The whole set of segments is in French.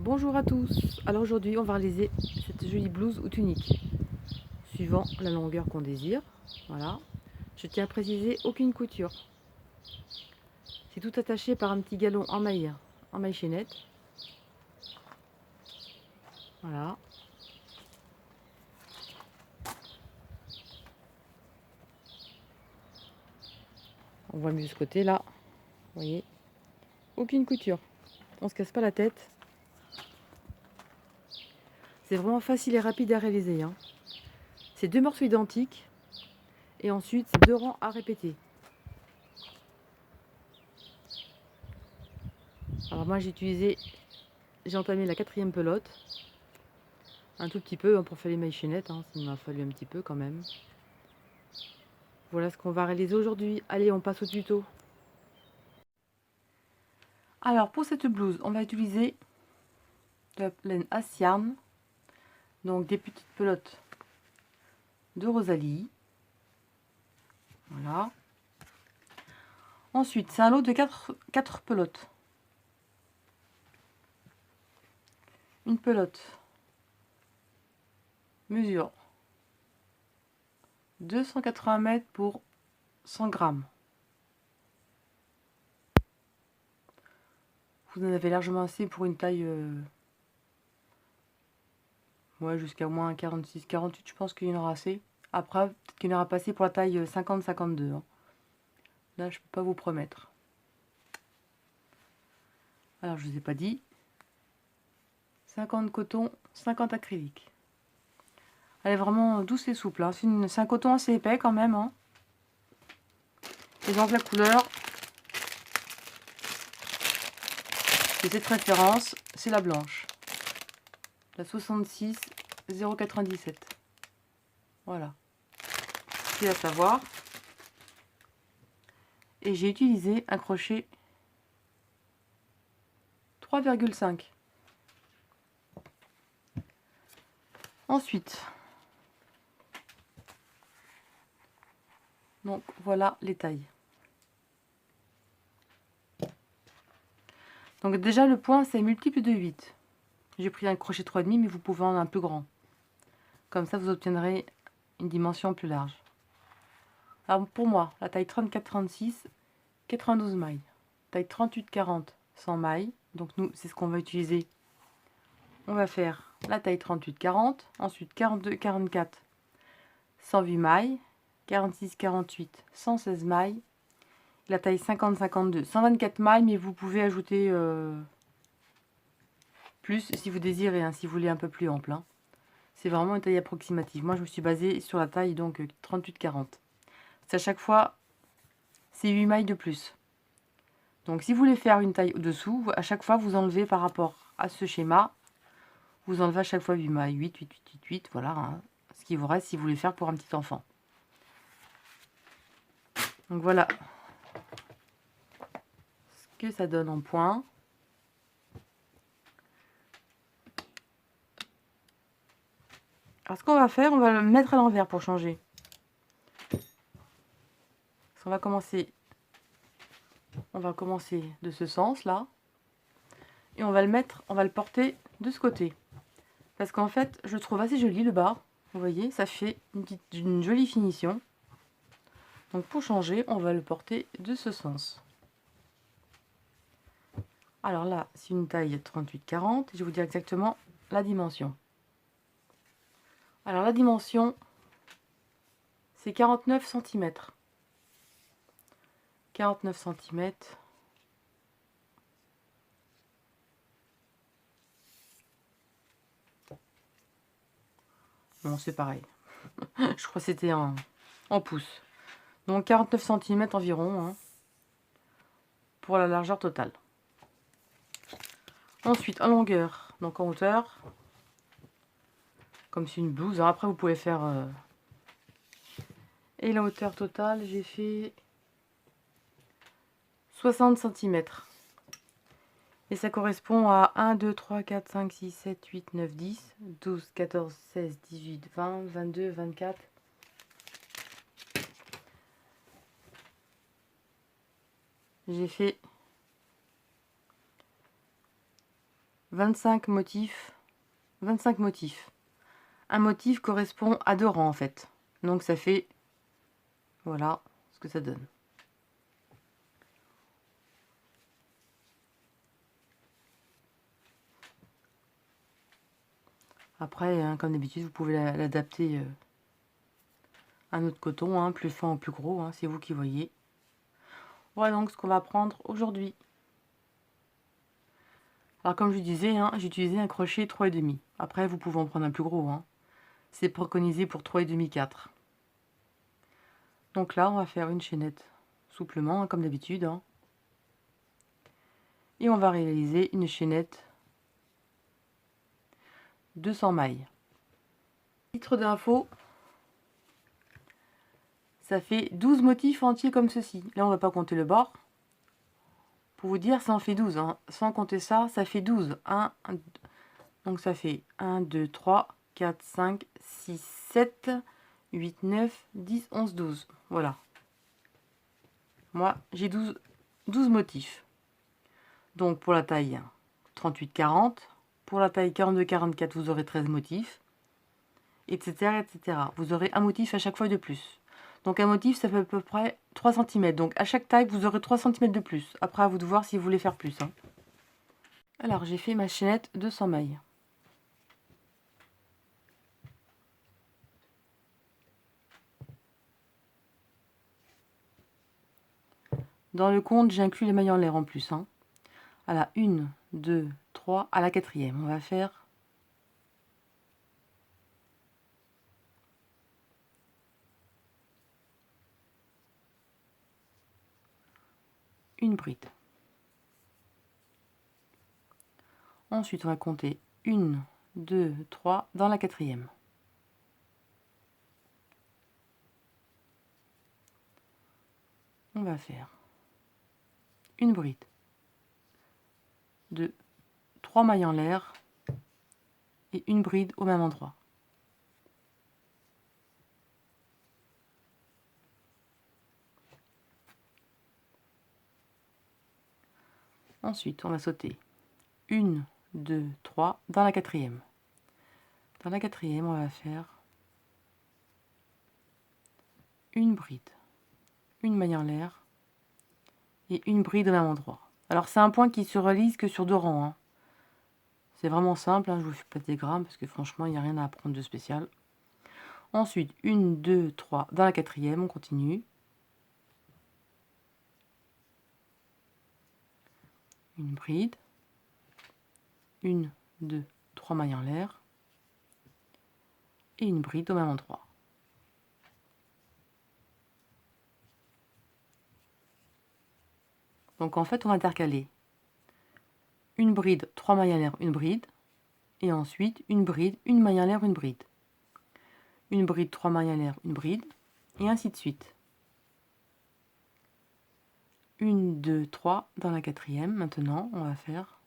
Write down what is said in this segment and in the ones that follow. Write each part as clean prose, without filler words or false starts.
Bonjour à tous. Alors aujourd'hui on va réaliser cette jolie blouse ou tunique suivant la longueur qu'on désire. Voilà. Je tiens à préciser, aucune couture. C'est tout attaché par un petit galon en maille chaînette. Voilà. On voit mieux ce côté là. Vous voyez, aucune couture. On se casse pas la tête. C'est vraiment facile et rapide à réaliser, hein. C'est 2 morceaux identiques et ensuite c'est 2 rangs à répéter. Alors moi j'ai entamé la 4e pelote. Un tout petit peu, hein, pour faire les mailles chaînettes, hein, il m'a fallu un petit peu quand même. Voilà ce qu'on va réaliser aujourd'hui. Allez, on passe au tuto. Alors pour cette blouse, on va utiliser de la laine Assiarn, donc des petites pelotes de Rosalie. Voilà. Ensuite, c'est un lot de 4 pelotes. Une pelote mesure 280 mètres pour 100 grammes. Vous en avez largement assez pour une taille ouais, jusqu'à moins 46-48, je pense qu'il y en aura assez. Après, peut-être qu'il y en aura pas assez pour la taille 50-52. Hein. Là, je peux pas vous promettre. Alors, je vous ai pas dit. 50 coton, 50 acrylique. Elle est vraiment douce et souple. Hein. C'est un coton assez épais quand même. Hein. Et donc la couleur de cette référence, c'est la blanche. La 66 097. Voilà. C'est à savoir. Et j'ai utilisé un crochet 3,5. Ensuite, donc voilà les tailles. Donc déjà le point c'est multiple de 8. J'ai pris un crochet 3,5 mais vous pouvez en un plus grand. Comme ça vous obtiendrez une dimension plus large. Alors pour moi, la taille 34-36, 92 mailles. Taille 38-40, 100 mailles. Donc nous, c'est ce qu'on va utiliser. On va faire la taille 38-40, ensuite 42-44, 108 mailles, 46-48, 116 mailles, la taille 50-52, 124 mailles, mais vous pouvez ajouter plus si vous désirez, hein, si vous voulez un peu plus ample. Hein. C'est vraiment une taille approximative. Moi, je me suis basée sur la taille donc 38-40. C'est à chaque fois, c'est 8 mailles de plus. Donc, si vous voulez faire une taille au-dessous, à chaque fois, vous enlevez par rapport à ce schéma, vous enlevez à chaque fois 8 mailles, 8, 8, 8, 8, 8, voilà, hein, ce qui vous reste si vous voulez faire pour un petit enfant. Donc voilà ce que ça donne en point. Alors ce qu'on va faire, on va le mettre à l'envers pour changer. On va commencer de ce sens là. Et on va le porter de ce côté. Parce qu'en fait, je trouve assez joli le bas. Vous voyez, ça fait une jolie finition. Donc pour changer, on va le porter de ce sens. Alors là, c'est une taille 38-40. Je vais vous dire exactement la dimension. Alors la dimension, c'est 49 cm. 49 cm. Bon, c'est pareil. Je crois que c'était en pouces. Donc 49 cm environ, hein, pour la largeur totale. Ensuite, en longueur, donc en hauteur, comme c'est une blouse. Alors après, vous pouvez faire... Et la hauteur totale, j'ai fait 60 cm. Et ça correspond à 1, 2, 3, 4, 5, 6, 7, 8, 9, 10, 12, 14, 16, 18, 20, 22, 24. J'ai fait 25 motifs. 25 motifs. Un motif correspond à 2 rangs en fait. Donc ça fait, voilà ce que ça donne. Après, hein, comme d'habitude, vous pouvez l'adapter à un autre coton, hein, plus fin ou plus gros, hein, c'est vous qui voyez. Voilà donc ce qu'on va prendre aujourd'hui. Alors comme je disais, hein, j'ai utilisé un crochet 3,5. Après, vous pouvez en prendre un plus gros. Hein. C'est préconisé pour 3,5, 4. Donc là, on va faire une chaînette souplement, hein, comme d'habitude. Hein. Et on va réaliser une chaînette 200 mailles. Titre d'info, ça fait 12 motifs entiers comme ceci. Là, on va pas compter le bord. Pour vous dire, ça en fait 12. Hein. Sans compter ça, ça fait 12. 1, 2. Donc ça fait 1, 2, 3, 4, 5, 6, 7, 8, 9, 10, 11, 12. Voilà. Moi, j'ai 12 motifs. Donc pour la taille 38-40, pour la taille 42-44, vous aurez 13 motifs, etc., etc. Vous aurez un motif à chaque fois de plus. Donc un motif, ça fait à peu près 3 cm. Donc à chaque taille, vous aurez 3 cm de plus. Après, à vous de voir si vous voulez faire plus. Hein. Alors, j'ai fait ma chaînette 200 mailles. Dans le compte, j'inclus les mailles en l'air en plus. Hein. À la 1, 2, 3, à la 4e, on va faire une bride. Ensuite, on va compter 1, 2, 3 dans la 4e. On va faire une bride, 2, 3 mailles en l'air et une bride au même endroit. Ensuite, on va sauter 1, 2, 3 dans la 4e. Dans la 4e, on va faire une bride, une maille en l'air et une bride au même endroit. Alors c'est un point qui se réalise que sur 2 rangs. Hein. C'est vraiment simple, hein, je vous fais pas de diagramme parce que franchement il n'y a rien à apprendre de spécial. Ensuite, 1, 2, 3 dans la 4e, on continue. Une bride, 1, 2, 3 mailles en l'air et une bride au même endroit. Donc en fait, on va intercaler une bride, 3 mailles en l'air, une bride, et ensuite une bride, une maille en l'air, une bride. Une bride, 3 mailles en l'air, une bride, et ainsi de suite. 1, 2, 3 dans la 4e. Maintenant, on va faire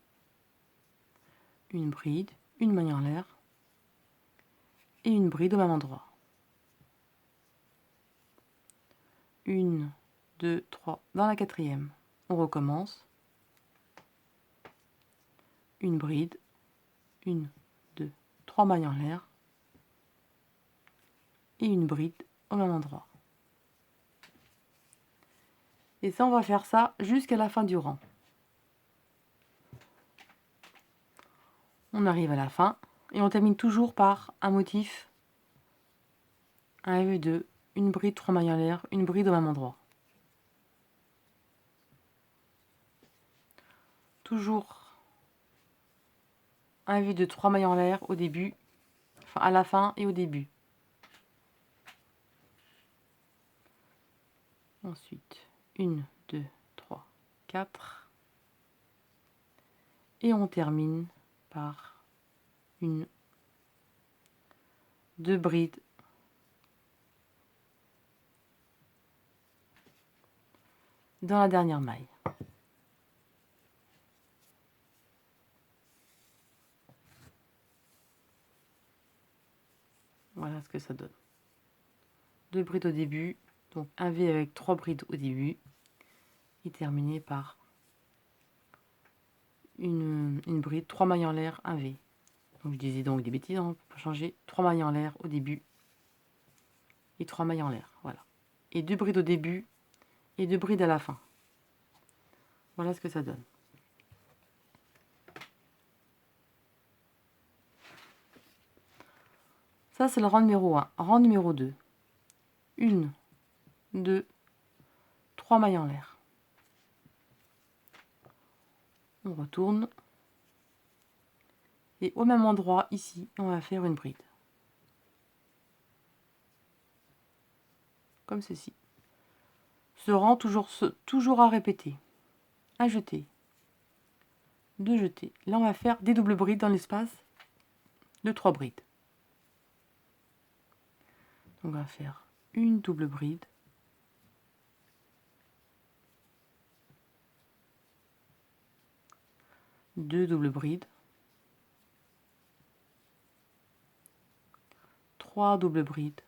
une bride, une maille en l'air et une bride au même endroit. 1, 2, 3 dans la 4e. On recommence. Une bride, 1, 2, 3 mailles en l'air et une bride au même endroit. Et ça, on va faire ça jusqu'à la fin du rang. On arrive à la fin et on termine toujours par un motif, un FV2, une bride, 3 mailles en l'air, une bride au même endroit. Toujours un FV2, 3 mailles en l'air au début, enfin à la fin et au début. Ensuite, 1, 2, 3, 4. Et on termine par une, 2 brides dans la dernière maille. Voilà ce que ça donne. 2 brides au début, donc un V avec 3 brides au début, et terminé par une bride, 3 mailles en l'air, un V. Donc je disais donc des bêtises, on peut changer 3 mailles en l'air au début et 3 mailles en l'air, voilà. Et 2 brides au début et 2 brides à la fin. Voilà ce que ça donne. Ça, c'est le rang numéro 1. Rang numéro 2. 1, 2, 3 mailles en l'air. On retourne. Et au même endroit, ici, on va faire une bride. Comme ceci. Ce rang, toujours à répéter. Un jeté. 2 jetés. Là, on va faire des doubles brides dans l'espace de 3 brides. Donc, on va faire une double bride. Deux doubles brides. 3 doubles brides.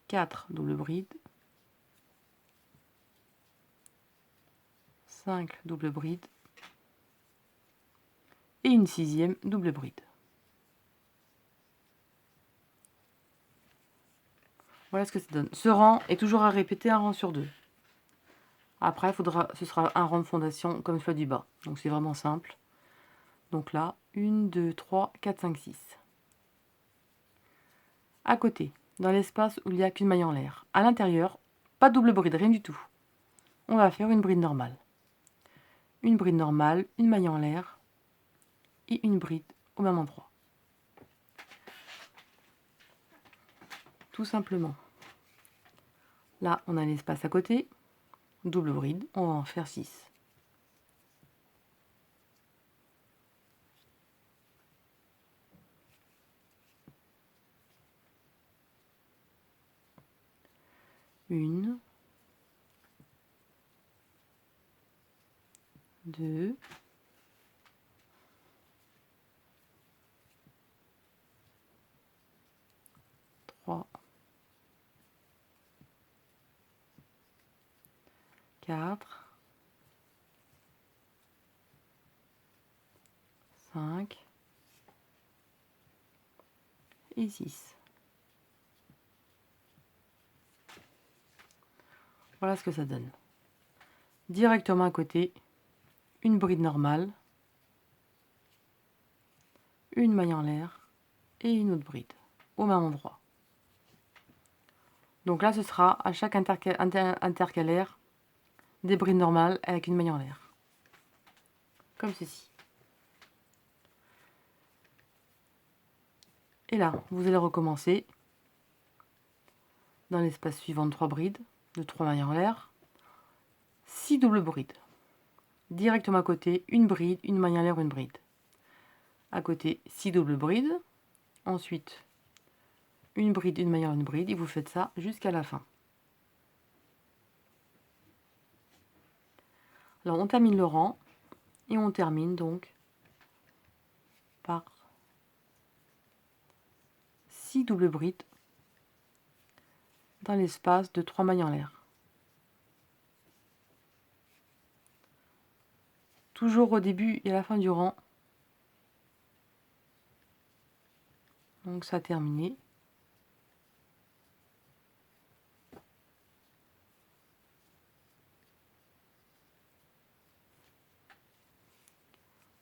4 doubles brides. 5 doubles brides. Et une 6e double bride. Voilà ce que ça donne. Ce rang est toujours à répéter, un rang sur 2. Après, ce sera un rang de fondation comme celui du bas. Donc c'est vraiment simple. Donc là, 1, 2, 3, 4, 5, 6. À côté, dans l'espace où il n'y a qu'une maille en l'air. À l'intérieur, pas de double bride, rien du tout. On va faire une bride normale. Une bride normale, une maille en l'air et une bride au même endroit. Tout simplement. Là, on a l'espace à côté. Double bride, on va en faire 6. Une, 2, 3, 4, 5 et 6. Voilà ce que ça donne. Directement à côté, une bride normale, une maille en l'air et une autre bride au même endroit. Donc là, ce sera à chaque intercalaire des brides normales avec une maille en l'air. Comme ceci. Et là, vous allez recommencer dans l'espace suivant de 3 brides, de 3 mailles en l'air, 6 doubles brides. Directement à côté, une bride, une maille en l'air, une bride. À côté, 6 doubles brides. Ensuite, une bride, une maille en l'air, une bride. Et vous faites ça jusqu'à la fin. Alors, on termine le rang. Et on termine donc par 6 doubles brides dans l'espace de 3 mailles en l'air. Toujours au début et à la fin du rang. Donc ça a terminé.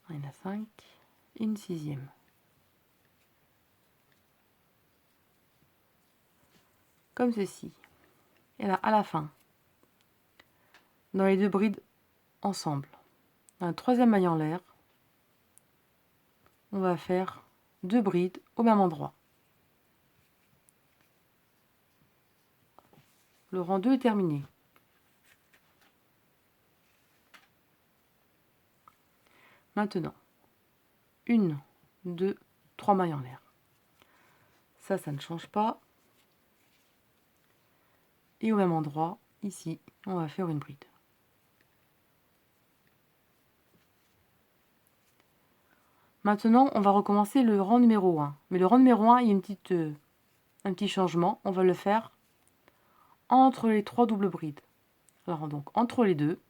Il y en a 5 et une 6e. Comme ceci. Et là, à la fin, dans les 2 brides ensemble, dans la 3e maille en l'air, on va faire 2 brides au même endroit. Le rang 2 est terminé. Maintenant, 1, 2, 3 mailles en l'air. Ça ne change pas. Et au même endroit, ici, on va faire une bride. Maintenant, on va recommencer le rang numéro 1. Mais le rang numéro 1, il y a un petit changement. On va le faire entre les 3 doubles brides. Alors donc, entre les deux,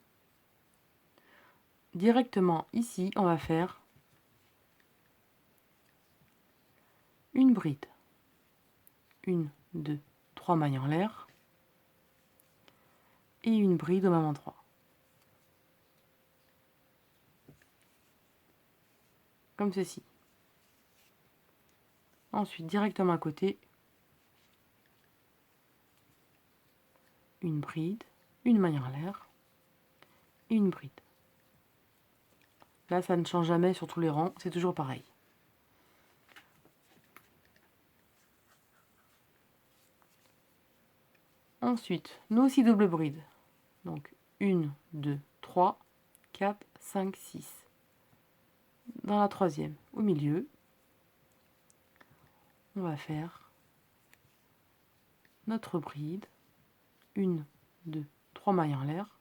directement ici, on va faire une bride. 1, 2, 3 mailles en l'air et une bride au même endroit. Comme ceci. Ensuite, directement à côté, une bride, une maille en l'air et une bride. Là, ça ne change jamais sur tous les rangs, c'est toujours pareil. Ensuite, nous aussi double bride. Donc 1, 2, 3, 4, 5, 6. Dans la troisième, au milieu, on va faire notre bride. 1, 2, 3 mailles en l'air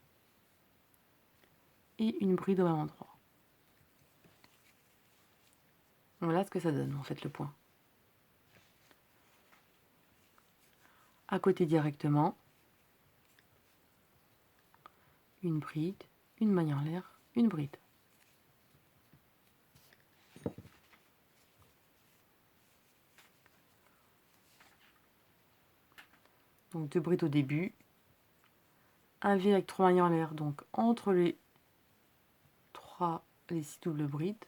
et une bride au même endroit. Voilà ce que ça donne en fait le point. À côté directement, une bride, une maille en l'air, une bride. Donc 2 brides au début, un V avec 3 mailles en l'air, donc entre les 6 doubles brides.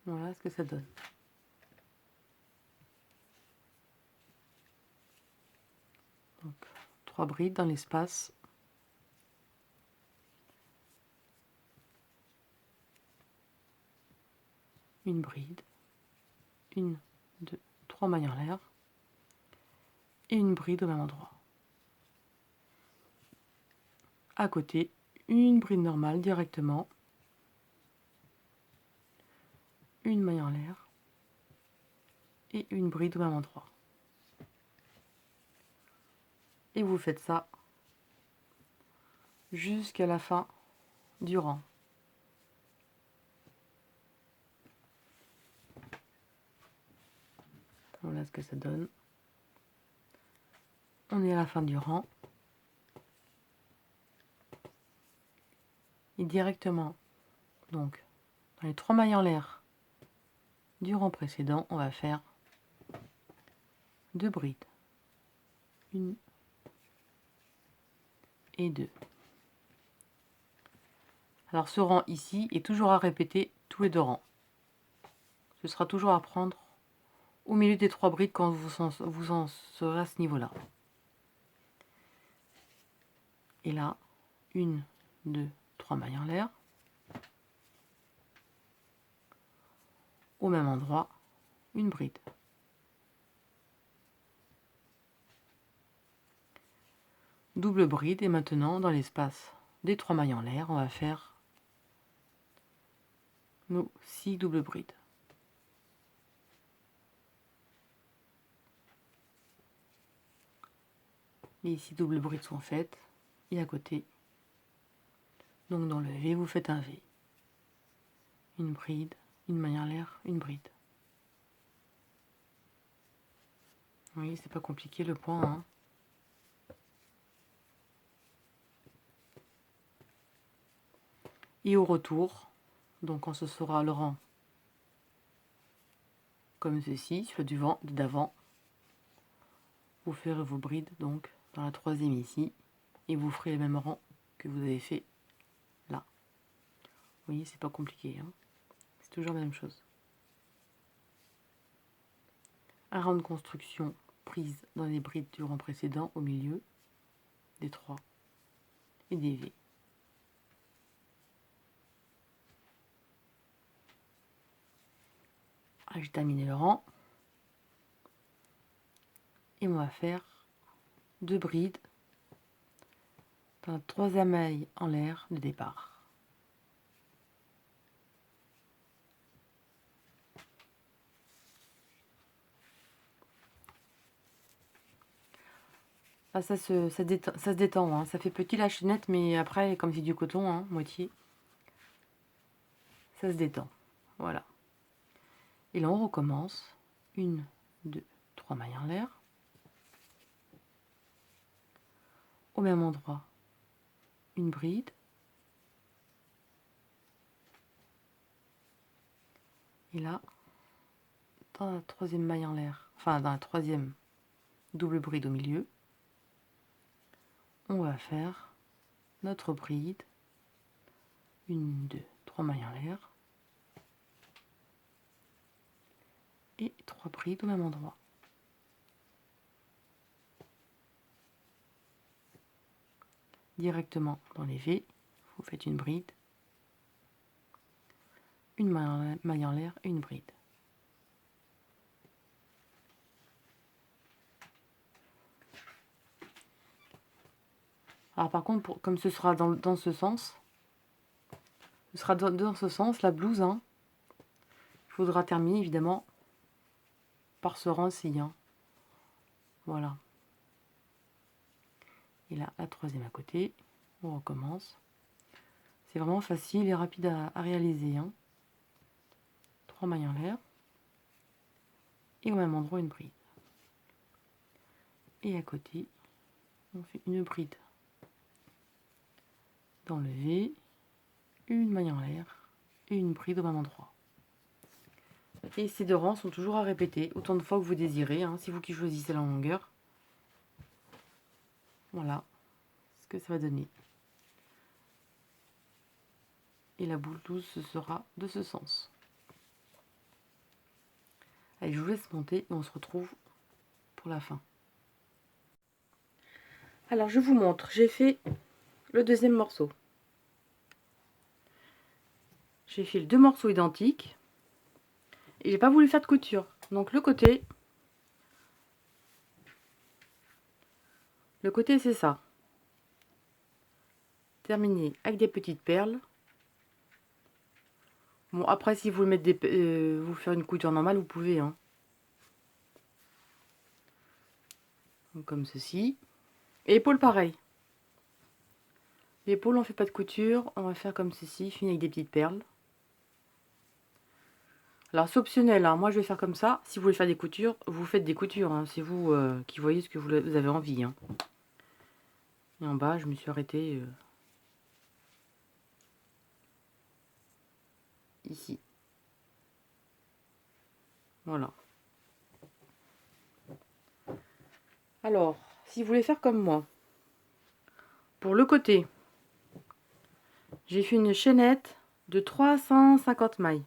Voilà ce que ça donne. Donc 3 brides dans l'espace. Une bride, 1, 2, 3 mailles en l'air et une bride au même endroit. À côté, une bride normale directement, une maille en l'air et une bride au même endroit. Et vous faites ça jusqu'à la fin du rang. Voilà ce que ça donne. On est à la fin du rang. Et directement, donc, dans les 3 mailles en l'air du rang précédent, on va faire 2 brides. 1 et 2. Alors ce rang ici est toujours à répéter tous les 2 rangs. Ce sera toujours à prendre au milieu des 3 brides quand vous en serez à ce niveau-là. Et là, 1, 2, 3 mailles en l'air. Au même endroit, une bride. Double bride et maintenant dans l'espace des 3 mailles en l'air, on va faire nos 6 doubles brides. Les 6 doubles brides sont faites et à côté, donc dans le V, vous faites un V. Une bride, une maille en l'air, une bride. Oui, c'est pas compliqué le point, hein. Et au retour, donc quand ce sera le rang comme ceci, celui du vent d'avant, vous ferez vos brides donc dans la troisième ici et vous ferez les mêmes rangs que vous avez fait là. Vous voyez, c'est pas compliqué, hein. C'est toujours la même chose. Un rang de construction prise dans les brides du rang précédent au milieu des 3 et des V. J'ai terminé le rang et on va faire 2 brides dans la troisième maille en l'air de départ. Ah, ça se détend, hein. Ça fait petit la chaînette, mais après, comme c'est du coton, hein, moitié, ça se détend. Voilà. Et là, on recommence. 1, 2, 3 mailles en l'air. Au même endroit, une bride. Et là, dans la troisième maille en l'air, enfin dans la troisième double bride au milieu, on va faire notre bride, 1, 2, 3 mailles en l'air et 3 brides au même endroit. Directement dans les V, vous faites une bride, une maille en l'air et une bride. Alors par contre, comme ce sera dans ce sens, ce sera dans ce sens, la blouse, hein, il faudra terminer évidemment par ce rang-ci. Hein. Voilà. Et là, la troisième à côté, on recommence. C'est vraiment facile et rapide à réaliser. Hein. 3 mailles en l'air. Et au même endroit, une bride. Et à côté, on fait une bride dans le V, une maille en l'air et une bride au même endroit. Et ces 2 rangs sont toujours à répéter autant de fois que vous désirez, hein, c'est vous qui choisissez la longueur. Voilà ce que ça va donner. Et la boule 12 ce sera de ce sens. Allez, je vous laisse monter et on se retrouve pour la fin. Alors je vous montre, j'ai fait le deuxième morceau. J'ai fait 2 morceaux identiques et j'ai pas voulu faire de couture. Donc le côté c'est ça. Terminé avec des petites perles. Bon après si vous voulez mettre vous faire une couture normale, vous pouvez hein. Donc, comme ceci. Et épaule pareil. L'épaule on fait pas de couture, on va faire comme ceci, fini avec des petites perles. Alors c'est optionnel, hein. Moi je vais faire comme ça. Si vous voulez faire des coutures, vous faites des coutures. Hein. C'est vous qui voyez ce que vous avez envie. Hein. Et en bas, je me suis arrêtée ici. Voilà. Alors, si vous voulez faire comme moi, pour le côté, j'ai fait une chaînette de 350 mailles.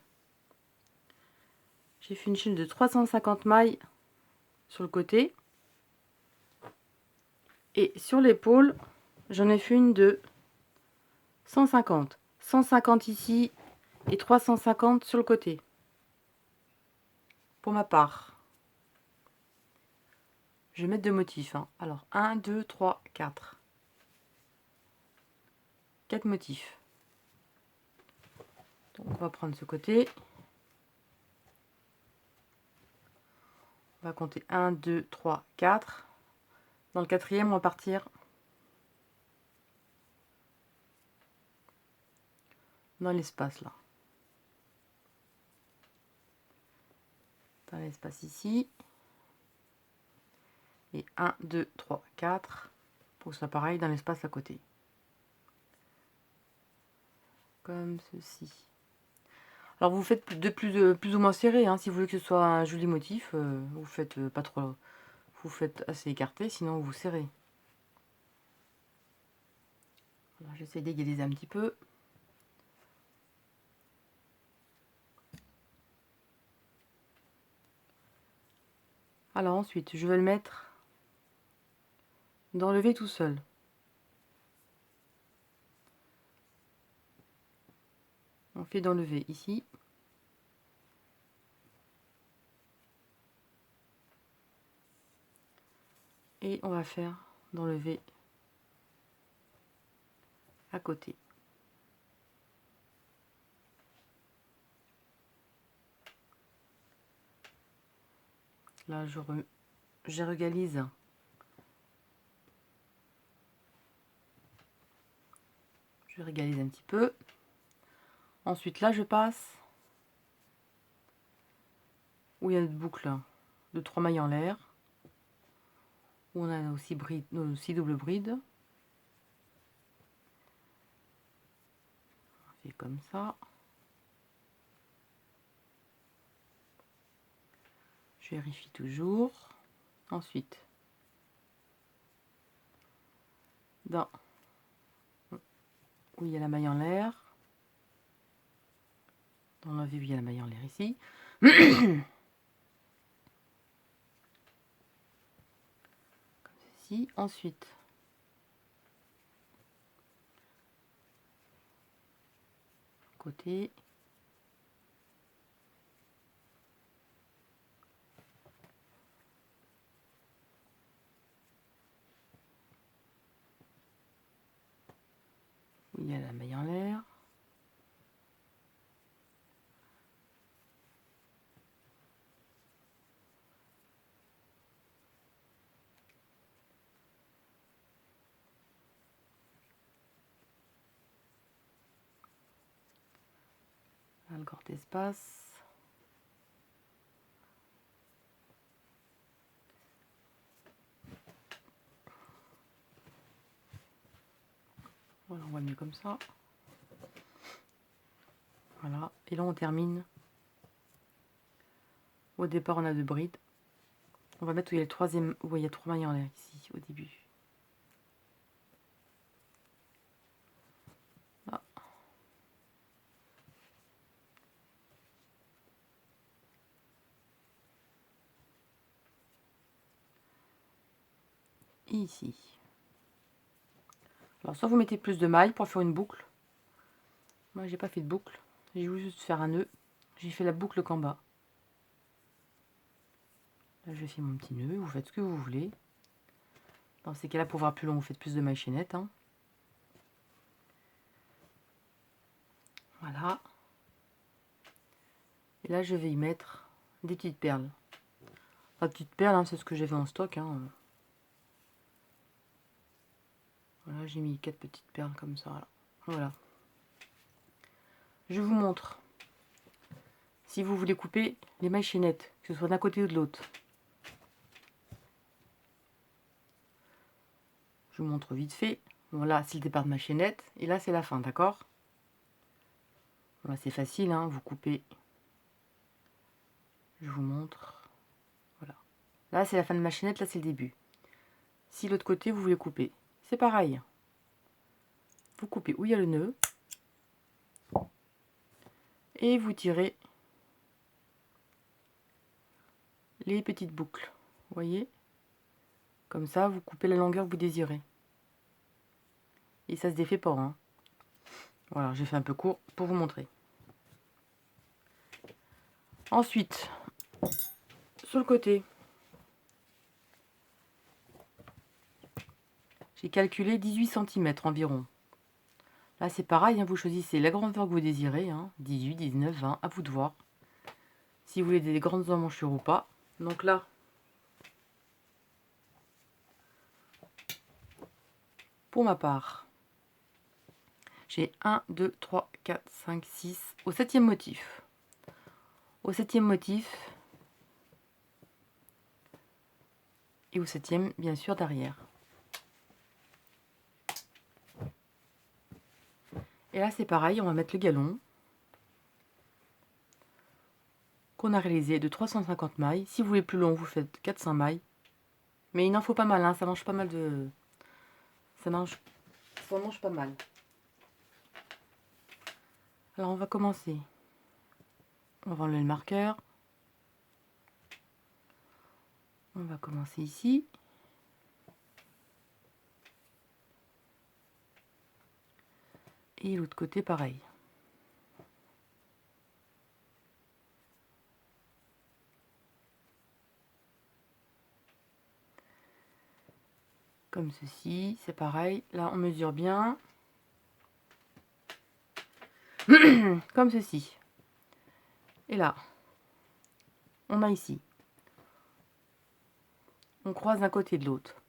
J'ai fait une chaîne de 350 mailles sur le côté. Et sur l'épaule, j'en ai fait une de 150. 150 ici et 350 sur le côté. Pour ma part. Je vais mettre 2 motifs. Hein. Alors, 1, 2, 3, 4. 4 motifs. Donc, on va prendre ce côté. On va compter 1, 2, 3, 4. Dans le quatrième, on va partir dans l'espace là. Dans l'espace ici. Et 1, 2, 3, 4. Pour que ce soit pareil dans l'espace à côté. Comme ceci. Alors vous faites de plus ou moins serré. Hein. Si vous voulez que ce soit un joli motif, vous faites pas trop. Vous faites assez écarté, sinon vous serrez. J'essaie d'égaliser un petit peu. Alors ensuite, je vais le mettre dans le V tout seul. On fait dans le V ici. Et on va faire dans le V à côté. Là, je régalise. Je régalise un petit peu. Ensuite, là, je passe où il y a une boucle de 3 mailles en l'air. Où on a aussi double bride. comme ça. Je vérifie toujours. Ensuite, dans où il y a la maille en l'air, dans la vue où il y a la maille en l'air ici. Comme ceci. Ensuite, côté. Où il y a la maille en l'air. Là, le grand espace. Voilà, on voit mieux comme ça. Voilà, et là on termine. Au départ on a 2 brides. On va mettre où il y a le troisième, où il y a 3 mailles en l'air ici au début. Là. Et ici. Alors soit vous mettez plus de mailles pour faire une boucle. Moi j'ai pas fait de boucle, j'ai voulu juste faire un nœud. J'ai fait la boucle qu'en bas. Là je fais mon petit nœud, vous faites ce que vous voulez. Dans ces cas-là, pour voir plus long, vous faites plus de mailles chaînettes. Hein. Voilà. Et là je vais y mettre des petites perles. Enfin, petites perles, hein, c'est ce que j'avais en stock. Hein. Voilà, j'ai mis 4 petites perles comme ça. Là. Voilà. Je vous montre. Si vous voulez couper les mailles chaînettes, que ce soit d'un côté ou de l'autre. Je vous montre vite fait. Bon, là, c'est le départ de ma chaînette. Et là, c'est la fin, d'accord? Voilà, c'est facile, hein, vous coupez. Je vous montre. Voilà. Là, c'est la fin de ma chaînette, là, c'est le début. Si l'autre côté, vous voulez couper, c'est pareil. Vous coupez où il y a le nœud. Et vous tirez les petites boucles. Vous voyez? Comme ça, vous coupez la longueur que vous désirez. Et ça se défait pas. Hein. Voilà, j'ai fait un peu court pour vous montrer. Ensuite, sur le côté, j'ai calculé 18 cm environ. Là, c'est pareil, hein, vous choisissez la grandeur que vous désirez. Hein, 18, 19, 20, à vous de voir. Si vous voulez des grandes emmanchure ou pas. Donc là, pour ma part, j'ai 1, 2, 3, 4, 5, 6 au 7e motif. Au 7e motif et au 7e, bien sûr, derrière. Et là, c'est pareil, on va mettre le galon qu'on a réalisé de 350 mailles. Si vous voulez plus long, vous faites 400 mailles. Mais il n'en faut pas mal, hein, ça mange pas mal de... Ça mange pas mal. Alors, on va commencer. On va enlever le marqueur. On va commencer ici. Et l'autre côté, pareil. Comme ceci, c'est pareil. Là, on mesure bien. Comme ceci. Et là, on a ici. On croise d'un côté et de l'autre.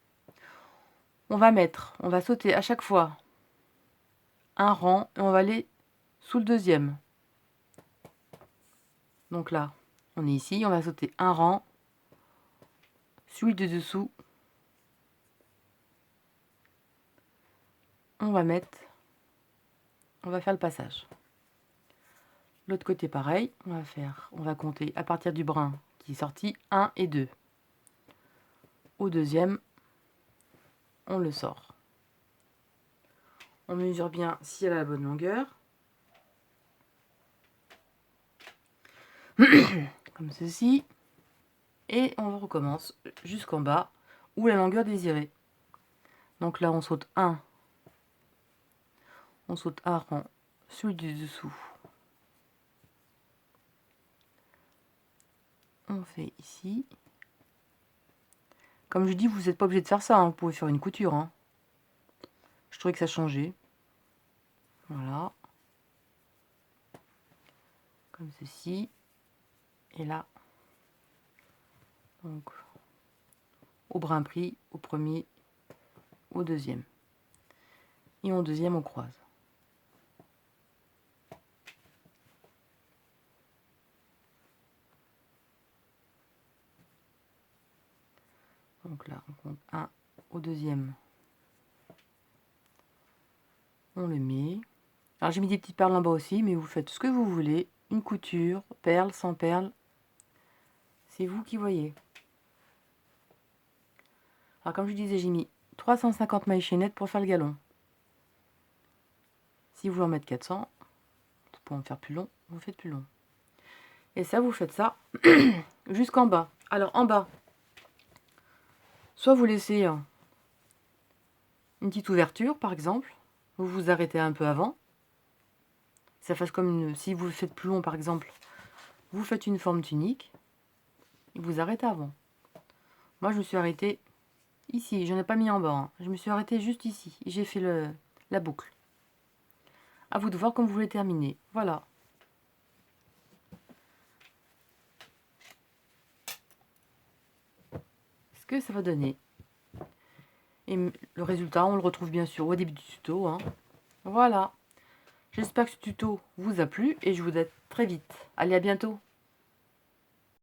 On va sauter à chaque fois un rang et on va aller sous le deuxième. Donc là, on est ici, on va sauter un rang, celui de dessous. On va faire le passage. L'autre côté, pareil. On va compter à partir du brin qui est sorti 1 et 2. Au deuxième, on le sort. On mesure bien si elle a la bonne longueur. Comme ceci. Et on recommence jusqu'en bas, ou la longueur désirée. Donc là, on saute un rang, celui du dessous. On fait ici. Comme je dis, vous n'êtes pas obligé de faire ça, hein. Vous pouvez faire une couture. Hein. Je trouvais que ça changeait. Voilà. Comme ceci. Et là. Donc, au brin pris, au premier, au deuxième. Et au deuxième, on croise. Donc là, on compte 1 au deuxième. On le met. Alors j'ai mis des petites perles en bas aussi, mais vous faites ce que vous voulez. Une couture, perles, sans perles. C'est vous qui voyez. Alors comme je disais, j'ai mis 350 mailles chaînettes pour faire le galon. Si vous voulez en mettre 400, vous pouvez en faire plus long, vous faites plus long. Et ça, vous faites ça jusqu'en bas. Alors en bas, soit vous laissez une petite ouverture, par exemple. Vous vous arrêtez un peu avant. Ça fasse comme une... Si vous le faites plus long, par exemple, vous faites une forme tunique. Et vous arrêtez avant. Moi, je me suis arrêtée ici. Je n'en ai pas mis en bas. Hein. Je me suis arrêtée juste ici. Et j'ai fait la boucle. À vous de voir comme vous voulez terminer. Voilà. Ce que ça va donner. Et le résultat, on le retrouve bien sûr au début du tuto. Hein. Voilà. J'espère que ce tuto vous a plu et je vous dis à très vite. Allez, à bientôt.